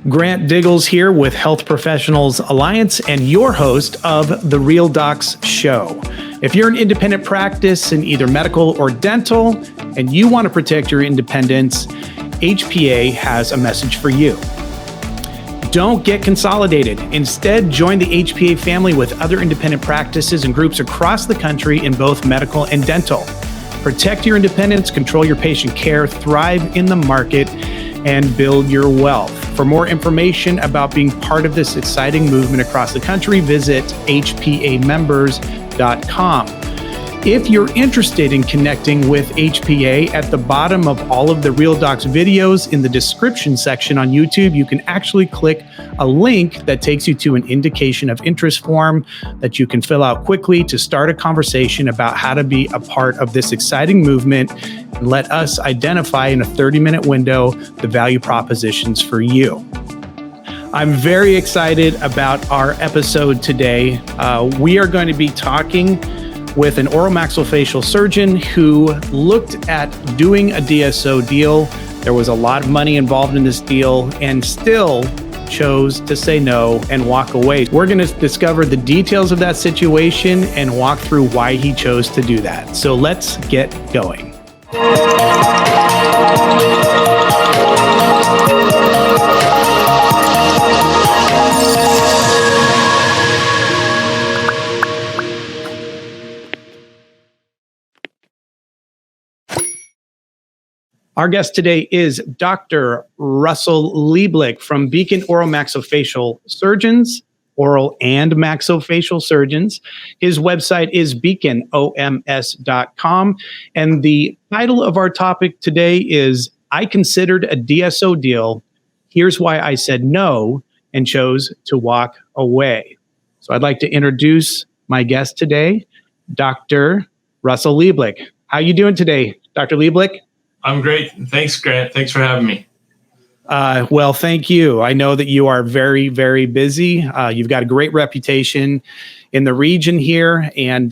Grant Diggles here with Health Professionals Alliance and your host of The Real Docs Show. If you're an independent practice in either medical or dental and you want to protect your independence, HPA has a message for you. Don't get consolidated. Instead, join the HPA family with other independent practices and groups across the country in both medical and dental. Protect your independence, control your patient care, thrive in the market, and build your wealth. For more information about being part of this exciting movement across the country, visit hpamembers.com. If you're interested in connecting with HPA, at the bottom of all of the Real Docs videos in the description section on YouTube, you can actually click a link that takes you to an indication of interest form that you can fill out quickly to start a conversation about how to be a part of this exciting movement and let us identify in a 30-minute window the value propositions for you. I'm very excited about our episode today. We are going to be talking with an oral maxillofacial surgeon who looked at doing a DSO deal. There was a lot of money involved in this deal and still chose to say no and walk away. We're going to discover the details of that situation and walk through why he chose to do that. So let's get going. Our guest today is Dr. Russell Lieblick from Beacon Oral Maxillofacial Surgeons, oral and maxillofacial surgeons. His website is beaconoms.com. And the title of our topic today is, I considered a DSO deal. Here's why I said no and chose to walk away. So I'd like to introduce my guest today, Dr. Russell Lieblick. How you doing today, Dr. Lieblick? I'm great. Thanks, Grant. Thanks for having me. Well, thank you. I know that you are very, very busy. You've got a great reputation in the region here. And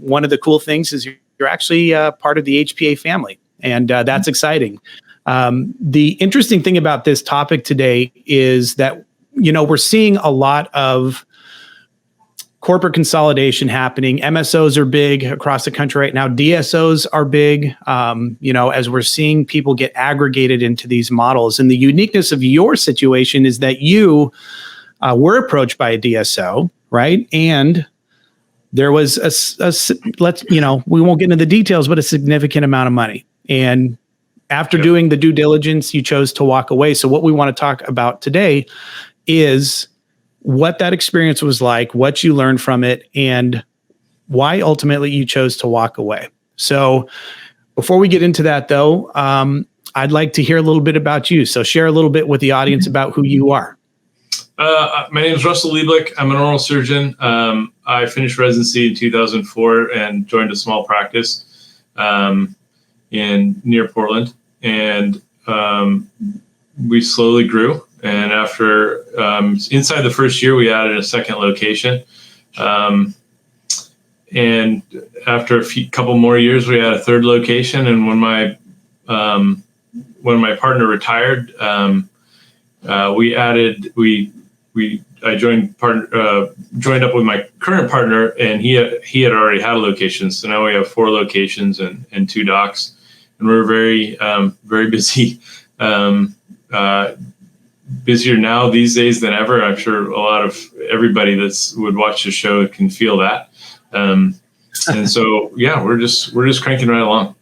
one of the cool things is you're actually part of the HPA family. And that's exciting. The interesting thing about this topic today is that, we're seeing a lot of corporate consolidation happening. MSOs are big across the country right now. DSOs are big, as we're seeing people get aggregated into these models. And the uniqueness of your situation is that you were approached by a DSO, right? And there was we won't get into the details, but a significant amount of money. And after doing the due diligence, you chose to walk away. So what we want to talk about today is what that experience was like, what you learned from it, and why ultimately you chose to walk away. So before we get into that, though, I'd like to hear a little bit about you. So share a little bit with the audience about who you are. My name is Russell Lieblick. I'm an oral surgeon. I finished residency in 2004 and joined a small practice near Portland. And we slowly grew. And after inside the first year, we added a second location. And after couple more years, we had a third location. And when my partner retired, I joined up with my current partner, and he had already had a location. So now we have 4 locations and 2 docs, and we're very very busy. Busier now these days than ever. I'm sure a lot of everybody would watch the show can feel that. And so, we're just cranking right along.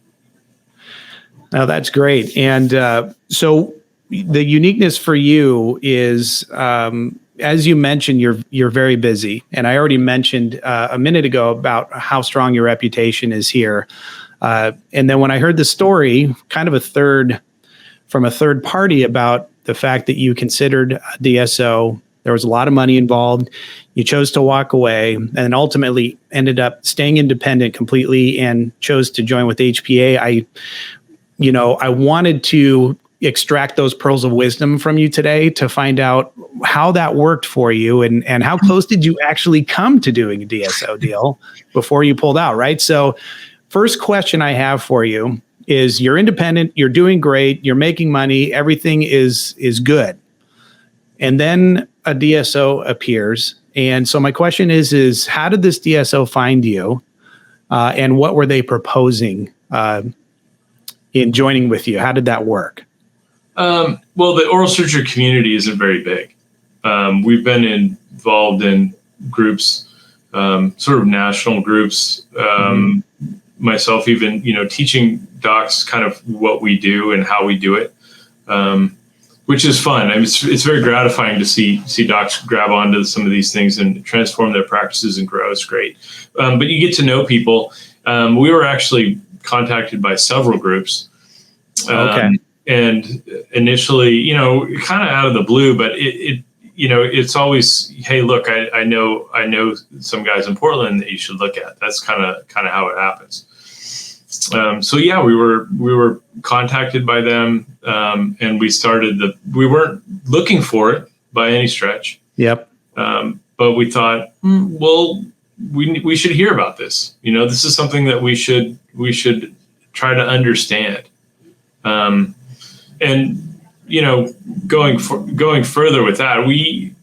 Now that's great. And so the uniqueness for you is, as you mentioned, you're very busy. And I already mentioned a minute ago about how strong your reputation is here. And then when I heard the story, kind of from a third party about the fact that you considered a DSO, there was a lot of money involved. You chose to walk away and ultimately ended up staying independent completely and chose to join with HPA. I wanted to extract those pearls of wisdom from you today to find out how that worked for you and how close did you actually come to doing a DSO deal before you pulled out, right? So first question I have for you is, you're independent, you're doing great, you're making money, everything is good. and then a DSO appears. And so my question is how did this DSO find you, and what were they proposing in joining with you? How did that work? Well, the oral surgery community isn't very big. We've been involved in groups, sort of national groups. Myself, even teaching docs kind of what we do and how we do it, which is fun. I mean, it's very gratifying to see docs grab onto some of these things and transform their practices and grow. It's great, but you get to know people. We were actually contacted by several groups. Okay. And initially, kind of out of the blue, but it's always, hey, look, I know some guys in Portland that you should look at. That's kind of how it happens. So yeah, we were contacted by them, and we weren't looking for it by any stretch. Yep. But we thought, well, we should hear about this. This is something that we should try to understand. And going further with that, we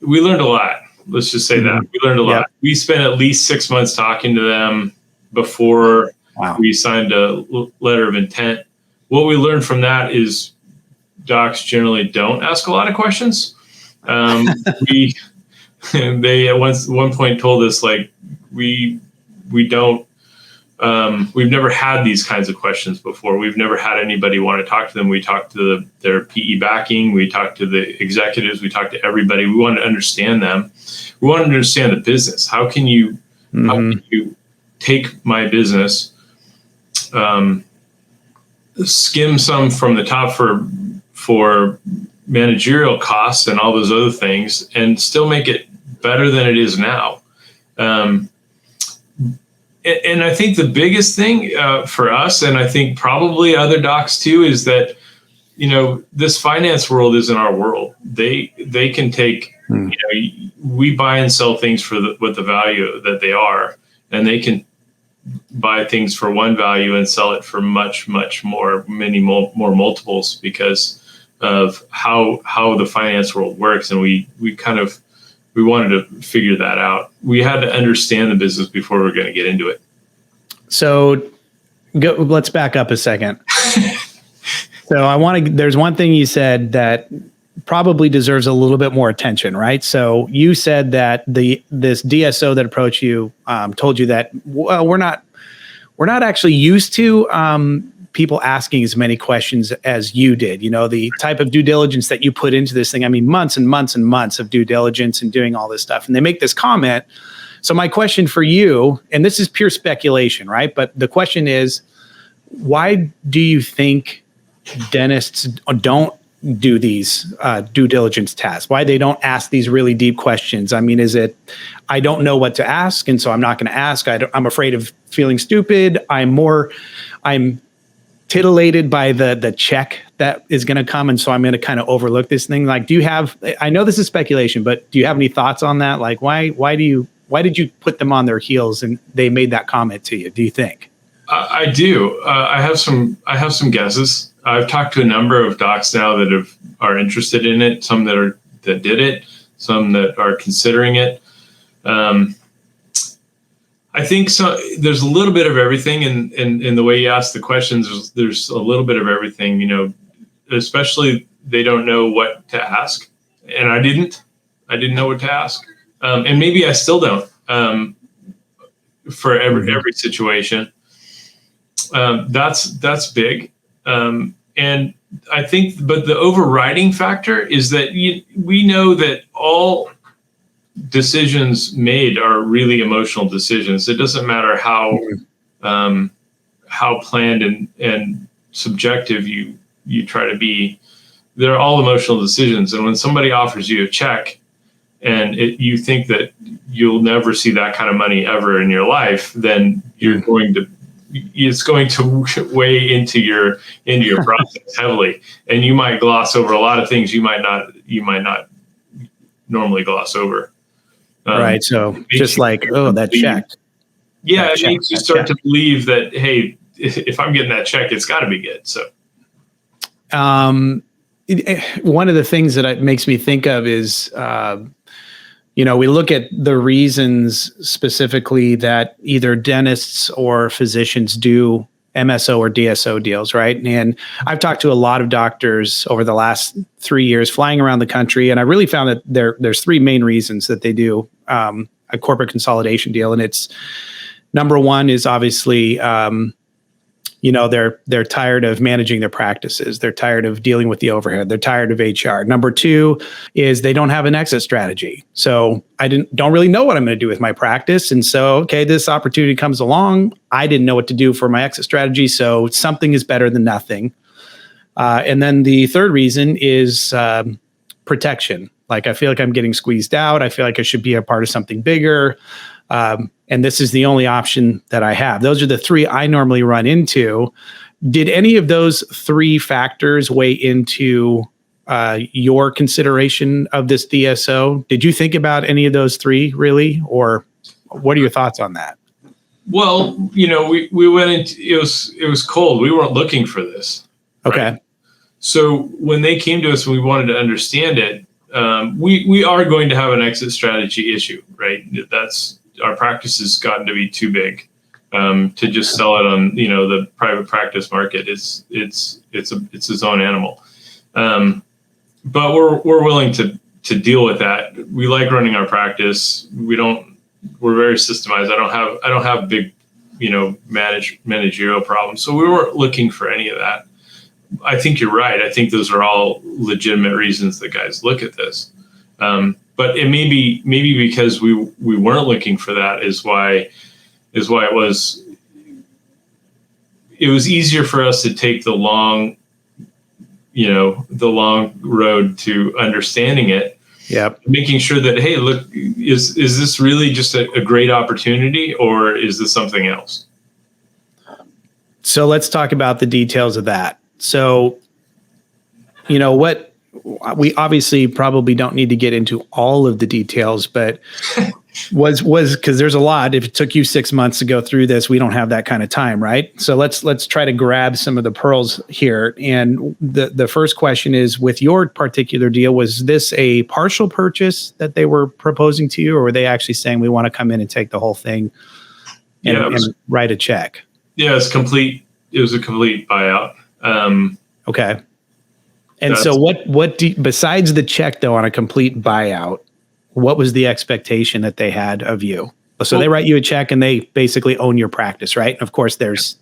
learned a lot. Let's just say that we learned a lot. We spent at least 6 months talking to them before we signed a letter of intent. What we learned from that is docs generally don't ask a lot of questions. They at one point told us, like, we don't. We've never had these kinds of questions before. We've never had anybody want to talk to them. We talked to their PE backing. We talked to the executives. We talked to everybody. We wanted to understand them. We wanted to understand the business. How can you take my business, skim some from the top for managerial costs and all those other things, and still make it better than it is now? And I think the biggest thing for us, and I think probably other docs too, is that this finance world isn't our world. They can take we buy and sell things for what the value that they are, and they can buy things for one value and sell it for much more multiples because of how the finance world works. And we wanted to figure that out. We had to understand the business before we were going to get into it. So let's back up a second. So there's one thing you said that probably deserves a little bit more attention, right? So you said that this DSO that approached you told you that, well, we're not actually used to people asking as many questions as you did. The type of due diligence that you put into this thing. I mean, months and months and months of due diligence and doing all this stuff. And they make this comment. So my question for you, and this is pure speculation, right? But the question is, why do you think dentists don't do these due diligence tasks? Why they don't ask these really deep questions? I mean, is it, I don't know what to ask, and so I'm not going to ask. I'm afraid of feeling stupid. I'm titillated by the check that is going to come, and so I'm going to kind of overlook this thing. Like, I know this is speculation, but do you have any thoughts on that? Like, why did you put them on their heels and they made that comment to you, do you think? I do. I have some guesses. I've talked to a number of docs now that are interested in it. Some that did it. Some that are considering it. I think so. There's a little bit of everything in the way you ask the questions. There's a little bit of everything. Especially they don't know what to ask, and I didn't know what to ask, and maybe I still don't for every situation. That's big. And I think, but the overriding factor is that we know that all decisions made are really emotional decisions. It doesn't matter how planned and subjective you try to be. They're all emotional decisions. And when somebody offers you a check and you think that you'll never see that kind of money ever in your life, then it's going to weigh into your process heavily, and you might gloss over a lot of things you might not normally gloss over. Right. So just like, that check. Yeah, it makes you start to believe that, hey, if I'm getting that check, it's got to be good. So, one of the things that it makes me think of is, we look at the reasons specifically that either dentists or physicians do MSO or DSO deals, right? And I've talked to a lot of doctors over the last 3 years flying around the country, and I really found that there's three main reasons that they do a corporate consolidation deal. And it's number one is obviously, they're tired of managing their practices. They're tired of dealing with the overhead. They're tired of HR. Number two is they don't have an exit strategy. So I don't really know what I'm going to do with my practice. And so, okay, this opportunity comes along. I didn't know what to do for my exit strategy. So something is better than nothing. And then the third reason is protection. Like, I feel like I'm getting squeezed out. I feel like I should be a part of something bigger. And this is the only option that I have. Those are the three I normally run into. Did any of those three factors weigh into your consideration of this DSO? Did you think about any of those three really? Or what are your thoughts on that? Well, we went into, it was cold. We weren't looking for this. Okay. Right? So when they came to us and we wanted to understand it, we are going to have an exit strategy issue, right? Our practice has gotten to be too big to just sell it on the private practice market. It's its own animal, but we're willing to deal with that. We like running our practice. We're very systemized. I don't have big managerial problems. So we weren't looking for any of that. I think you're right. I think those are all legitimate reasons that guys look at this. But it maybe because we weren't looking for that is why it was easier for us to take the long road to understanding it. Yeah. Making sure that, hey, look, is this really just a great opportunity, or is this something else? So let's talk about the details of that. So, what we obviously probably don't need to get into all of the details, but was because there's a lot. If it took you 6 months to go through this, we don't have that kind of time, right? So let's try to grab some of the pearls here. And the first question is, with your particular deal, was this a partial purchase that they were proposing to you, or were they actually saying we want to come in and take the whole thing and write a check? Yeah, it's complete. It was a complete buyout. Okay. And so besides the check, though, on a complete buyout, what was the expectation that they had of you? So they write you a check and they basically own your practice, right? And of course, there's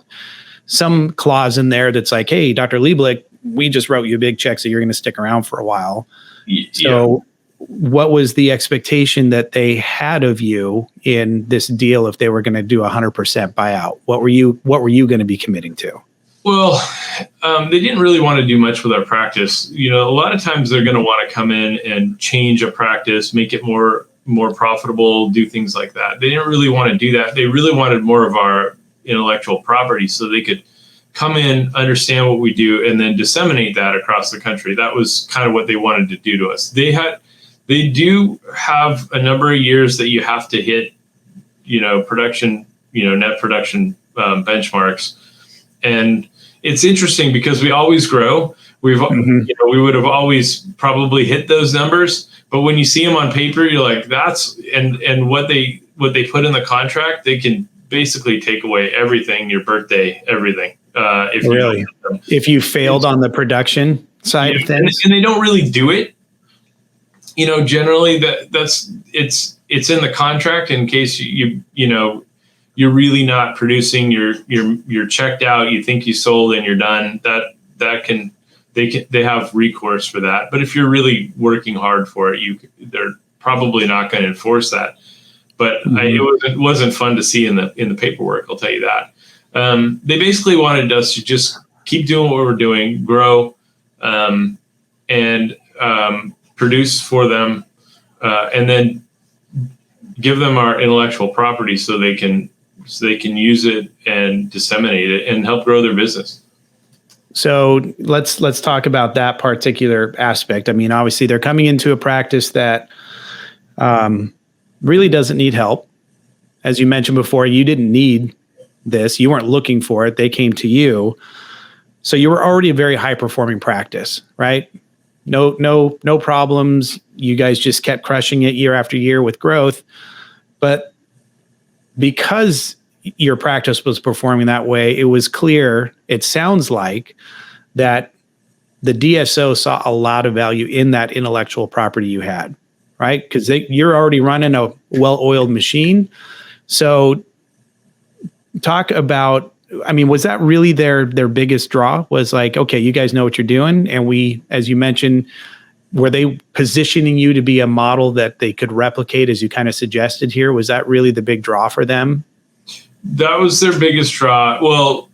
some clause in there that's like, hey, Dr. Lieblick, we just wrote you a big check, so you're going to stick around for a while. Yeah. So what was the expectation that they had of you in this deal if they were going to do 100% buyout? What were you going to be committing to? Well, they didn't really want to do much with our practice. A lot of times they're going to want to come in and change a practice, make it more profitable, do things like that. They didn't really want to do that. They really wanted more of our intellectual property so they could come in, understand what we do, and then disseminate that across the country. That was kind of what they wanted to do to us. They do have a number of years that you have to hit, production, net production benchmarks. And it's interesting because we always grow. We would have always probably hit those numbers, but when you see them on paper, you're like, and what they put in the contract, they can basically take away everything, your birthday, everything. If you failed on the production side of things, and they don't really do it. Generally it's in the contract in case you're really not producing, you're checked out, you think you sold and you're done, they have recourse for that. But if you're really working hard for it, they're probably not going to enforce that. But it wasn't fun to see in the paperwork, I'll tell you that. They basically wanted us to just keep doing what we're doing, grow, and produce for them, and then give them our intellectual property so they can use it and disseminate it and help grow their business. So let's talk about that particular aspect. I mean, obviously they're coming into a practice that really doesn't need help. As you mentioned before, you didn't need this. You weren't looking for it. They came to you. So you were already a very high performing practice, right? no problems. You guys just kept crushing it year after year with growth. But because your practice was performing that way, it was clear, it sounds like, that the DSO saw a lot of value in that intellectual property you had, right? Because you're already running a well-oiled machine. So talk about, I mean, was that really their biggest draw? Was like, okay, you guys know what you're doing. And we, as you mentioned, were they positioning you to be a model that they could replicate, as you kind of suggested here? Was that really the big draw for them? That was their biggest draw. Well,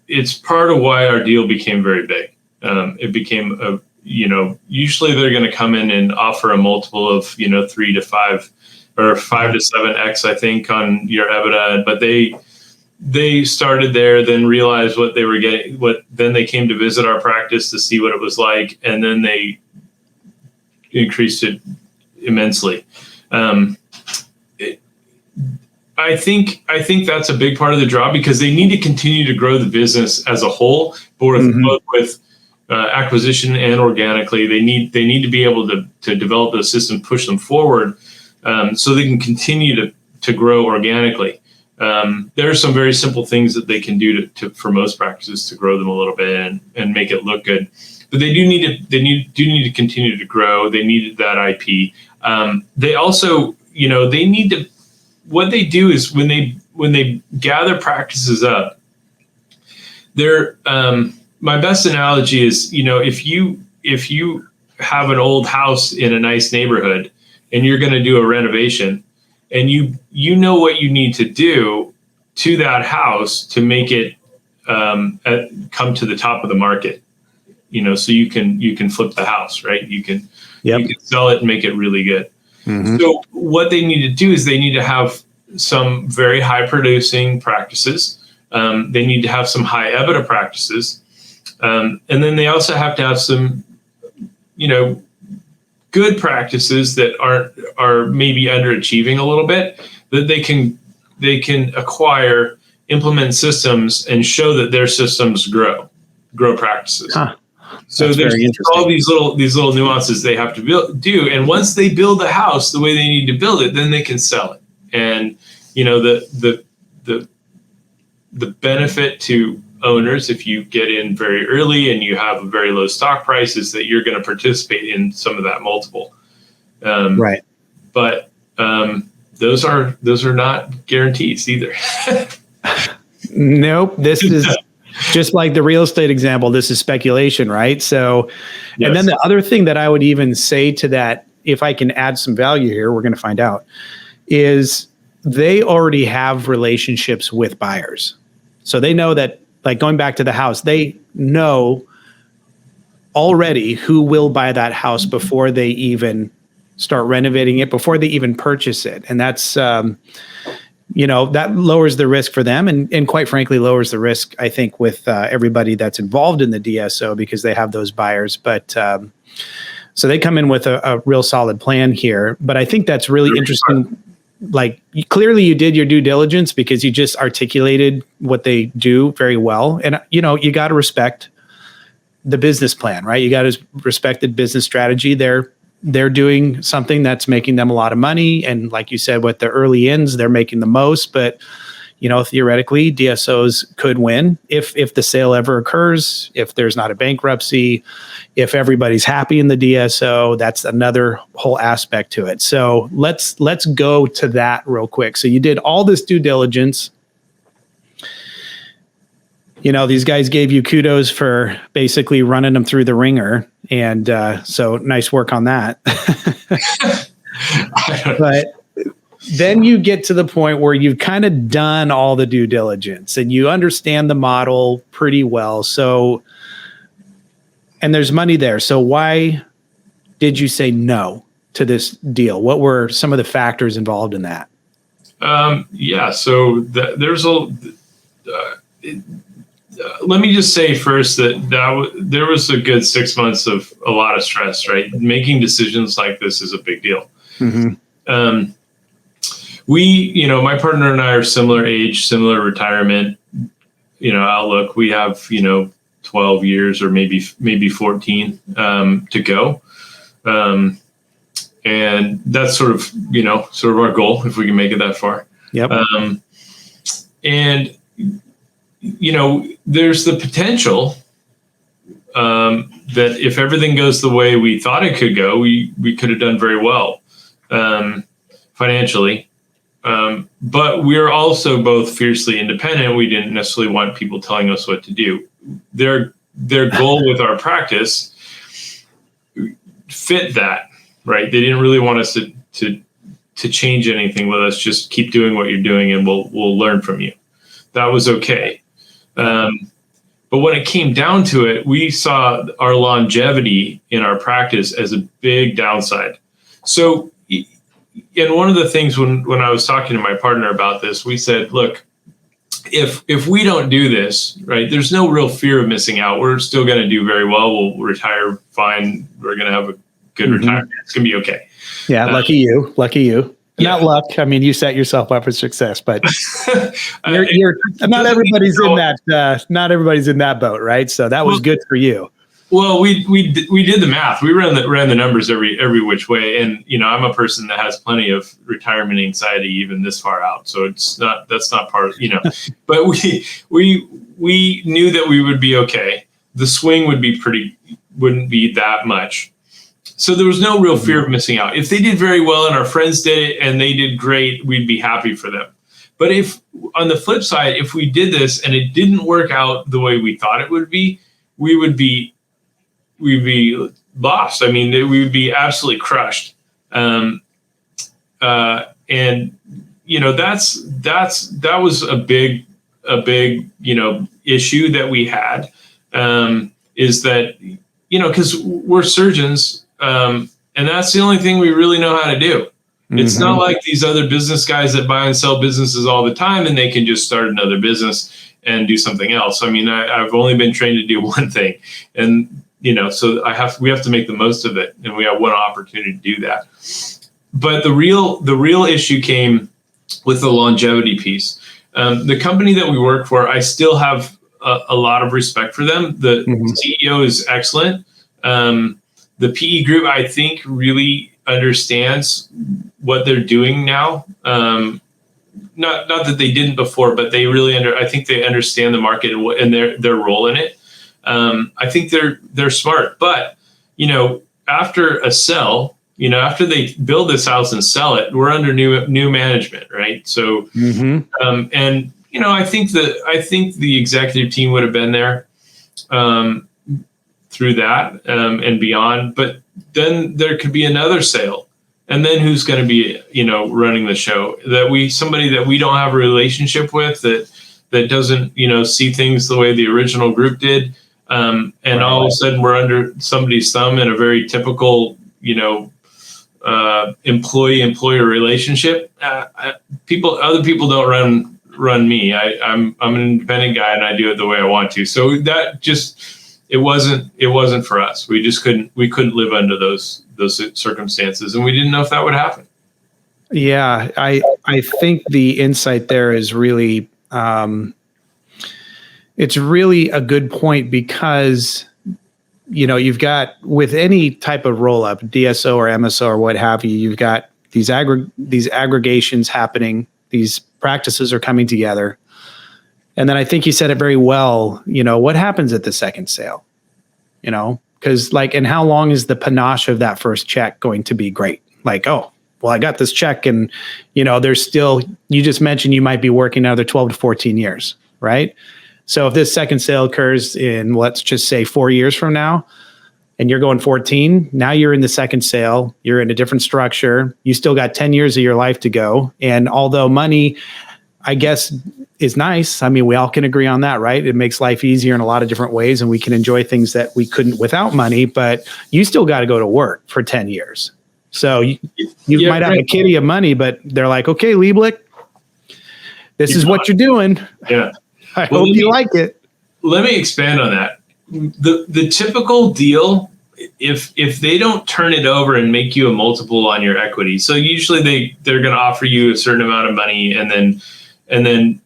it's part of why our deal became very big. It became usually they're going to come in and offer a multiple of 3 to 5 or 5 to 7x, I think, on your EBITDA. But they started there, then realized what they were getting. Then they came to visit our practice to see what it was like, and then they increased it immensely. I think that's a big part of the draw, because they need to continue to grow the business as a whole, both with acquisition and organically. They need to be able to develop those systems, push them forward, so they can continue to grow organically. There are some very simple things that they can do for most practices to grow them a little bit and make it look good. But they do need to continue to grow. They need that IP. They also, they need to. What they do is when they gather practices up, they're my best analogy is, if you have an old house in a nice neighborhood and you're going to do a renovation, and you know what you need to do to that house to make it come to the top of the market, so you can flip the house, right? You can sell it and make it really good. Mm-hmm. So what they need to do is they need to have some very high producing practices. They need to have some high EBITDA practices. And then they also have to have some, good practices that are maybe underachieving a little bit, that they can acquire, implement systems, and show that their systems grow practices. Huh. So there's all these little nuances they have to do. And once they build the house the way they need to build it, then they can sell it. And the benefit to owners, if you get in very early and you have a very low stock price, is that you're going to participate in some of that multiple. Right. But those are not guarantees either. Nope. This is just like the real estate example. This is speculation, right? So, yes. And then the other thing that I would even say to that, if I can add some value here, we're going to find out, is they already have relationships with buyers. So they know that, like going back to the house, they know already who will buy that house before they even start renovating it, before they even purchase it. And that's, that lowers the risk for them, and quite frankly, lowers the risk, I think, with everybody that's involved in the DSO, because they have those buyers. But so they come in with a real solid plan here. But I think that's really interesting. Like, clearly you did your due diligence, because you just articulated what they do very well. And, you got to respect the business plan, right? You got to respect the business strategy. They're doing something that's making them a lot of money. And like you said, with the early ins, they're making the most. But, theoretically, DSOs could win if the sale ever occurs, if there's not a bankruptcy, if everybody's happy in the DSO. That's another whole aspect to it. So let's go to that real quick. So you did all this due diligence. These guys gave you kudos for basically running them through the ringer. And so nice work on that. But then you get to the point where you've kind of done all the due diligence and you understand the model pretty well. So, and there's money there. So why did you say no to this deal? What were some of the factors involved in that? So there's let me just say first that there was a good 6 months of a lot of stress, right? Making decisions like this is a big deal. Mm-hmm. My partner and I are similar age, similar retirement, outlook. We have, 12 years or maybe 14 to go. And that's sort of our goal, if we can make it that far. Yep. And there's the potential that if everything goes the way we thought it could go, we could have done very well financially. But we're also both fiercely independent. We didn't necessarily want people telling us what to do. Their goal with our practice fit that, right? They didn't really want us to change anything with us. Just keep doing what you're doing, and we'll learn from you. That was okay. But when it came down to it, we saw our longevity in our practice as a big downside. So, and one of the things when I was talking to my partner about this, we said, look, if we don't do this, right, there's no real fear of missing out. We're still going to do very well. We'll retire fine. We're going to have a good retirement. It's going to be okay. Yeah. Lucky you. Yeah. Not luck. I mean, you set yourself up for success, but you're not everybody's in that. Not everybody's in that boat, right? So that was good for you. Well, we did the math. We ran the numbers every which way, and I'm a person that has plenty of retirement anxiety even this far out. So that's not part of But we knew that we would be okay. The swing wouldn't be that much. So there was no real fear of missing out. If they did very well and our friends did it and they did great, we'd be happy for them. But if on the flip side, if we did this and it didn't work out the way we thought it would be, we'd be lost. I mean, we would be absolutely crushed. And that was a big issue that we had, is that, because we're surgeons, and that's the only thing we really know how to do. It's not like these other business guys that buy and sell businesses all the time and they can just start another business and do something else. I mean, I've only been trained to do one thing, and so we have to make the most of it, and we have one opportunity to do that. But the real issue came with the longevity piece. The company that we work for, I still have a lot of respect for them. The CEO is excellent. The PE group, I think, really understands what they're doing now. Not that they didn't before, but they really I think they understand the market and their role in it. I think they're smart, but after a sell, after they build this house and sell it, we're under new management, right? So, and I think the executive team would have been there through that and beyond, but then there could be another sale, and then who's going to be running the show? Somebody that we don't have a relationship with, that doesn't see things the way the original group did. And all of a sudden we're under somebody's thumb in a very typical, employee-employer relationship. Other people don't run me. I'm an independent guy, and I do it the way I want to. So that it wasn't for us. We couldn't live under those circumstances, and we didn't know if that would happen. Yeah, I think the insight there is really. It's really a good point, because, you've got, with any type of roll up, DSO or MSO or what have you, you've got these aggregations happening. These practices are coming together. And then I think you said it very well, what happens at the second sale, because and how long is the panache of that first check going to be great? Like, oh, well, I got this check, and, there's still, you just mentioned you might be working another 12 to 14 years, right? So if this second sale occurs in, let's just say 4 years from now, and you're going 14, now you're in the second sale, you're in a different structure, you still got 10 years of your life to go. And although money, I guess, is nice, I mean, we all can agree on that, right? It makes life easier in a lot of different ways, and we can enjoy things that we couldn't without money, but you still got to go to work for 10 years. So you might have a kitty of money, but they're like, okay, Lieblick, this is what you're doing. Yeah. I hope you like it. Let me expand on that. The typical deal, if they don't turn it over and make you a multiple on your equity, so usually they're going to offer you a certain amount of money, and then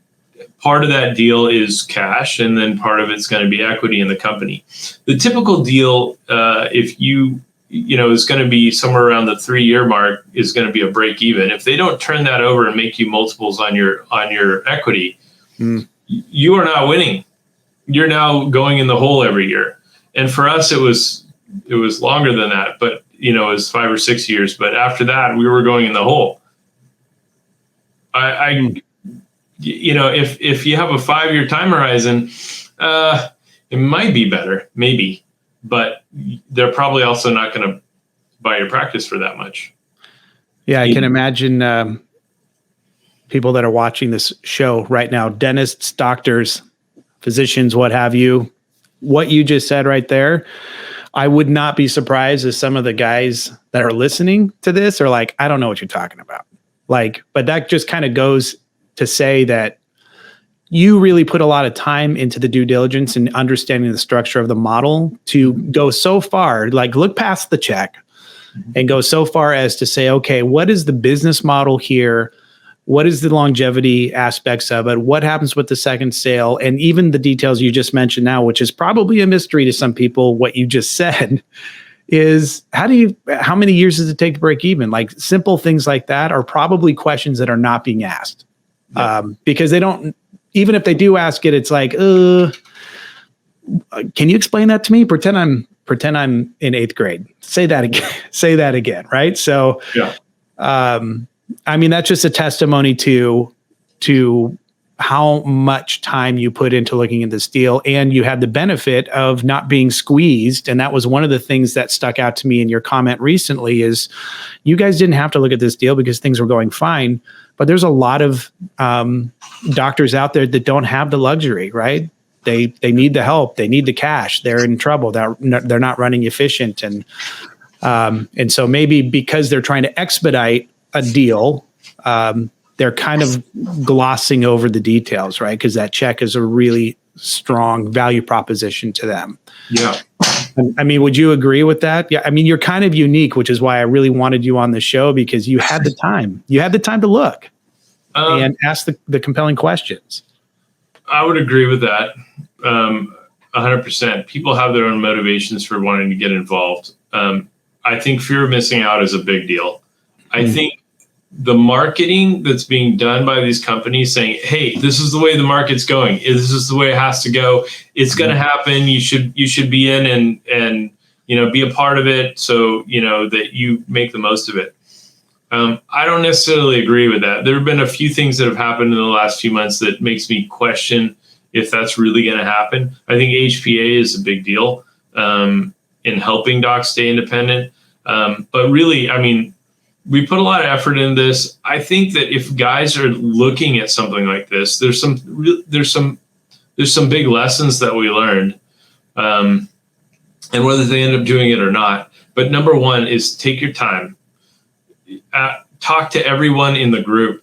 part of that deal is cash, and then part of it's going to be equity in the company. The typical deal, if you is going to be somewhere around the 3-year mark, is going to be a break even. If they don't turn that over and make you multiples on your equity, you are not winning. You're now going in the hole every year. And for us, it was longer than that, but it was 5 or 6 years. But after that, we were going in the hole. If you have a 5-year time horizon, it might be better, maybe. But they're probably also not going to buy your practice for that much. Yeah, I can imagine people that are watching this show right now, dentists, doctors, physicians, what have you. What you just said right there, I would not be surprised if some of the guys that are listening to this are like, I don't know what you're talking about. But that just kind of goes to say that you really put a lot of time into the due diligence and understanding the structure of the model to go so far, look past the check and go so far as to say, okay, what is the business model here? What is the longevity aspects of it? What happens with the second sale? And even the details you just mentioned now, which is probably a mystery to some people, what you just said is how many years does it take to break even? Simple things like that are probably questions that are not being asked. Because they don't, even if they do ask it, it's like, can you explain that to me? Pretend I'm in 8th grade. Say that again. Say that again. Right. So, that's just a testimony to how much time you put into looking at this deal, and you had the benefit of not being squeezed. And that was one of the things that stuck out to me in your comment recently is you guys didn't have to look at this deal because things were going fine. But there's a lot of doctors out there that don't have the luxury, right? They need the help. They need the cash. They're in trouble. They're not running efficient. And so maybe because they're trying to expedite a deal, they're kind of glossing over the details, right? Because that check is a really strong value proposition to them. Yeah. Would you agree with that? Yeah. You're kind of unique, which is why I really wanted you on the show, because you had the time. You had the time to look and ask the compelling questions. I would agree with that 100%. People have their own motivations for wanting to get involved. I think fear of missing out is a big deal. I think the marketing that's being done by these companies saying, hey, this is the way the market's going. This is the way it has to go. It's going to happen. You should be in and be a part of it so, that you make the most of it. I don't necessarily agree with that. There have been a few things that have happened in the last few months that makes me question if that's really going to happen. I think HPA is a big deal in helping docs stay independent. But really, we put a lot of effort in this. I think that if guys are looking at something like this, there's some big lessons that we learned, and whether they end up doing it or not. But number one is take your time. Talk to everyone in the group.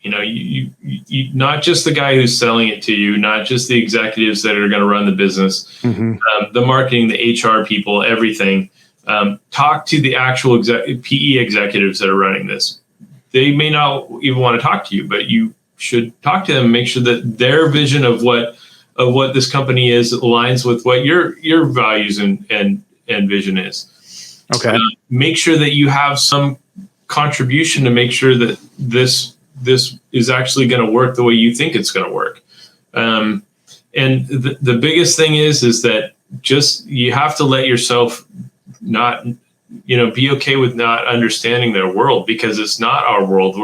You not just the guy who's selling it to you, not just the executives that are going to run the business, the marketing, the HR people, everything. Talk to the actual PE executives that are running this. They may not even want to talk to you, but you should talk to them and make sure that their vision of what this company is aligns with what your values and vision is. Okay. Make sure that you have some contribution to make sure that this is actually going to work the way you think it's going to work. And the biggest thing is that just you have to let yourself not, be okay with not understanding their world, because it's not our world.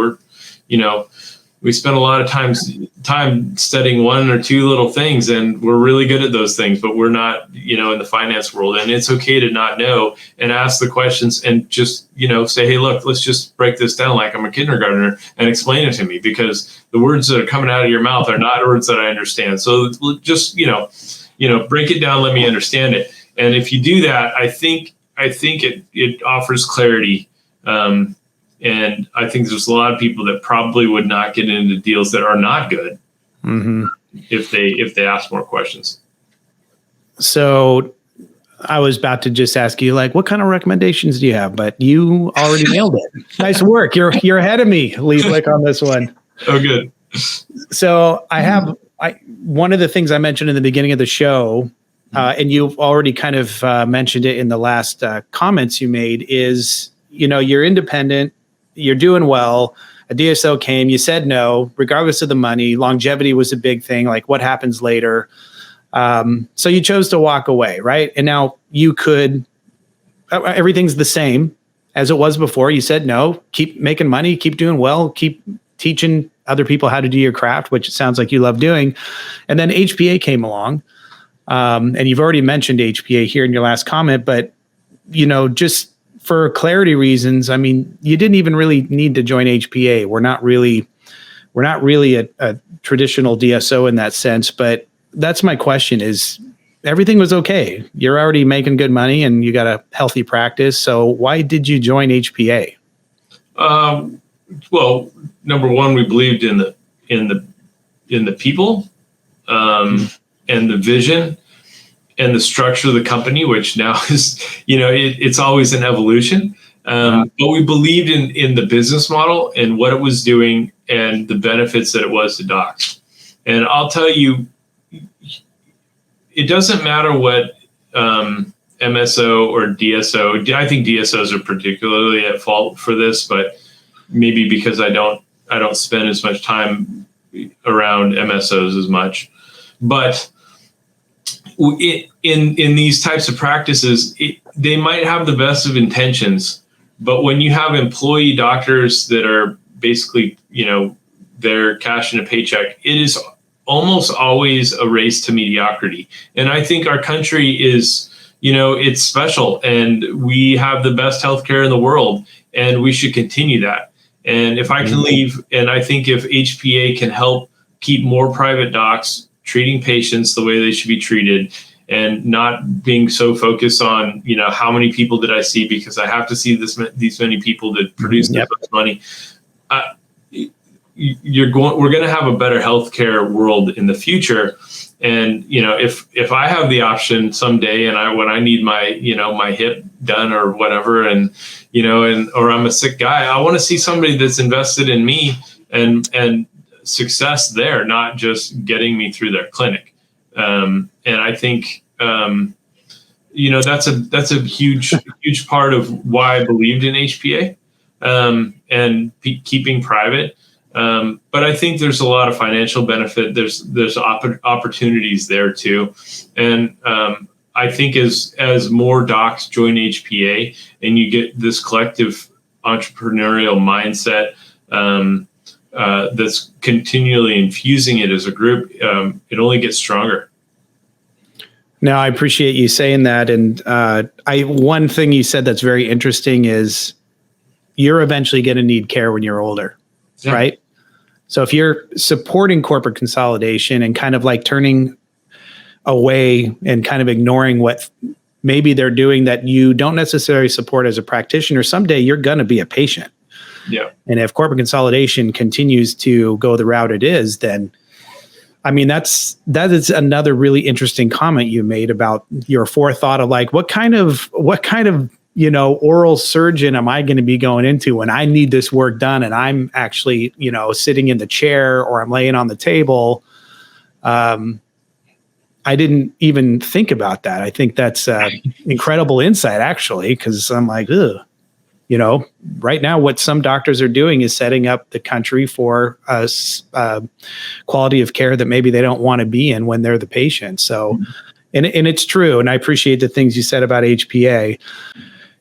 We spend a lot of time studying one or two little things, and we're really good at those things, but we're not, in the finance world. And it's okay to not know and ask the questions and just, say, hey, look, let's just break this down like I'm a kindergartner and explain it to me, because the words that are coming out of your mouth are not words that I understand. So just, break it down, let me understand it. And if you do that, I think it offers clarity. And I think there's a lot of people that probably would not get into deals that are not good if they ask more questions. So I was about to just ask you, what kind of recommendations do you have? But you already nailed it. Nice work. You're ahead of me, Lieblick, on this one. Oh, good. So one of the things I mentioned in the beginning of the show, and you've already kind of mentioned it in the last comments you made, is, you're independent, you're doing well. A DSO came, you said no, regardless of the money. Longevity was a big thing. Like, what happens later? So you chose to walk away, right? And now you could, everything's the same as it was before. You said no, keep making money, keep doing well, keep teaching other people how to do your craft, which it sounds like you love doing. And then HPA came along. And you've already mentioned HPA here in your last comment, but, just for clarity reasons, I mean, you didn't even really need to join HPA. We're not really a traditional DSO in that sense, but that's my question is, everything was okay. You're already making good money and you got a healthy practice. So why did you join HPA? Well, number one, we believed in the people, and the vision and the structure of the company, which now is, it's always an evolution. But we believed in the business model and what it was doing and the benefits that it was to docs. And I'll tell you, it doesn't matter what MSO or DSO. I think DSOs are particularly at fault for this, but maybe because I don't spend as much time around MSOs as much. But in these types of practices, they might have the best of intentions, but when you have employee doctors that are basically, they're cashing a paycheck, it is almost always a race to mediocrity. And I think our country is, it's special, and we have the best healthcare in the world, and we should continue that. And if I can leave, and I think if HPA can help keep more private docs treating patients the way they should be treated, and not being so focused on, how many people did I see because I have to see these many people to produce this much money. We're going to have a better healthcare world in the future. And, if I have the option someday and when I need my, my hip done or whatever, and, or I'm a sick guy, I want to see somebody that's invested in me and success there, not just getting me through their clinic. And I think, that's a huge part of why I believed in HPA, and keeping private. But I think there's a lot of financial benefit. There's opportunities there too. And, I think as more docs join HPA and you get this collective entrepreneurial mindset, that's continually infusing it as a group, it only gets stronger. No, I appreciate you saying that. And one thing you said that's very interesting is you're eventually going to need care when you're older, right? So if you're supporting corporate consolidation and kind of like turning away and kind of ignoring what maybe they're doing that you don't necessarily support as a practitioner, someday you're going to be a patient. Yeah. And if corporate consolidation continues to go the route it is, then I mean, that is another really interesting comment you made about your forethought of like, what kind of, oral surgeon am I going to be going into when I need this work done and I'm actually, sitting in the chair or I'm laying on the table. I didn't even think about that. I think that's incredible insight, actually, because I'm like, ugh. Right now, what some doctors are doing is setting up the country for a quality of care that maybe they don't want to be in when they're the patient. So, and it's true. And I appreciate the things you said about HPA.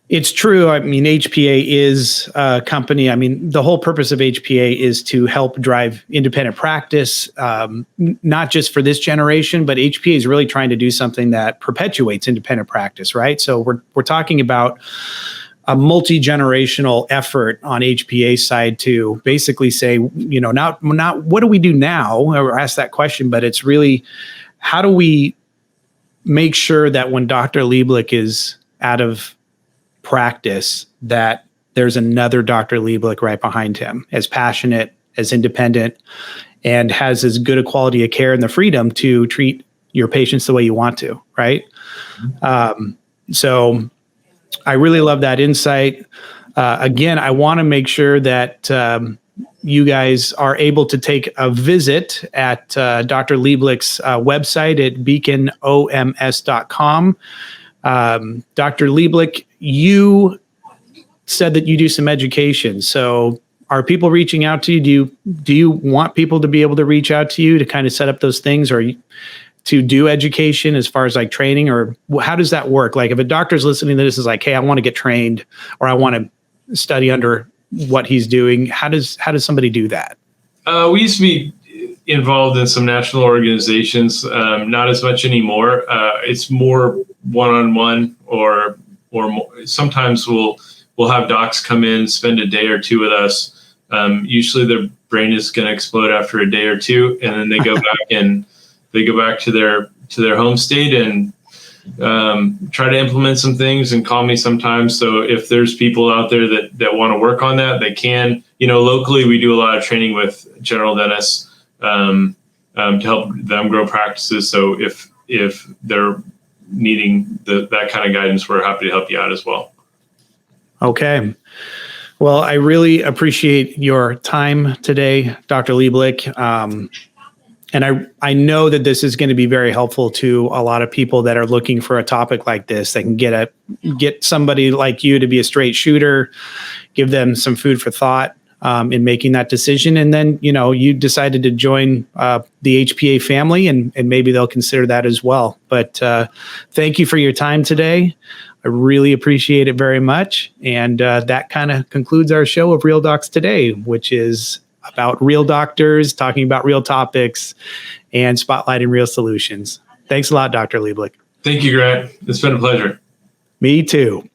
It's true. I mean, HPA is a company. I mean, the whole purpose of HPA is to help drive independent practice, not just for this generation, but HPA is really trying to do something that perpetuates independent practice, right? So we're talking about a multi-generational effort on HPA side to basically say, not what do we do now, or ask that question, but it's really how do we make sure that when Dr. Lieblick is out of practice, that there's another Dr. Lieblick right behind him, as passionate, as independent, and has as good a quality of care and the freedom to treat your patients the way you want to, right? So I really love that insight. Again, I want to make sure that you guys are able to take a visit at Dr. Lieblick's website at beaconoms.com. Dr. Lieblick, you said that you do some education. So are people reaching out to you? Do you want people to be able to reach out to you to kind of set up those things, or to do education as far as like training, or how does that work? Like if a doctor's listening to this is like, hey, I want to get trained, or I want to study under what he's doing. How does somebody do that? We used to be involved in some national organizations, not as much anymore. It's more one-on-one, or more. Sometimes we'll have docs come in, spend a day or two with us. Usually their brain is going to explode after a day or two, and then they go back to their home state and try to implement some things and call me sometimes. So if there's people out there that want to work on that, they can. Locally we do a lot of training with general dentists to help them grow practices. So if they're needing that kind of guidance, we're happy to help you out as well. Okay. Well, I really appreciate your time today, Dr. Lieblick. And I know that this is going to be very helpful to a lot of people that are looking for a topic like this. They can get somebody like you to be a straight shooter, give them some food for thought in making that decision. And then, you decided to join the HPA family, and maybe they'll consider that as well. But thank you for your time today. I really appreciate it very much. And that kind of concludes our show of Real Docs Today, which is about real doctors talking about real topics and spotlighting real solutions. Thanks a lot, Dr. Lieblick. Thank you, Grant. It's been a pleasure. Me too.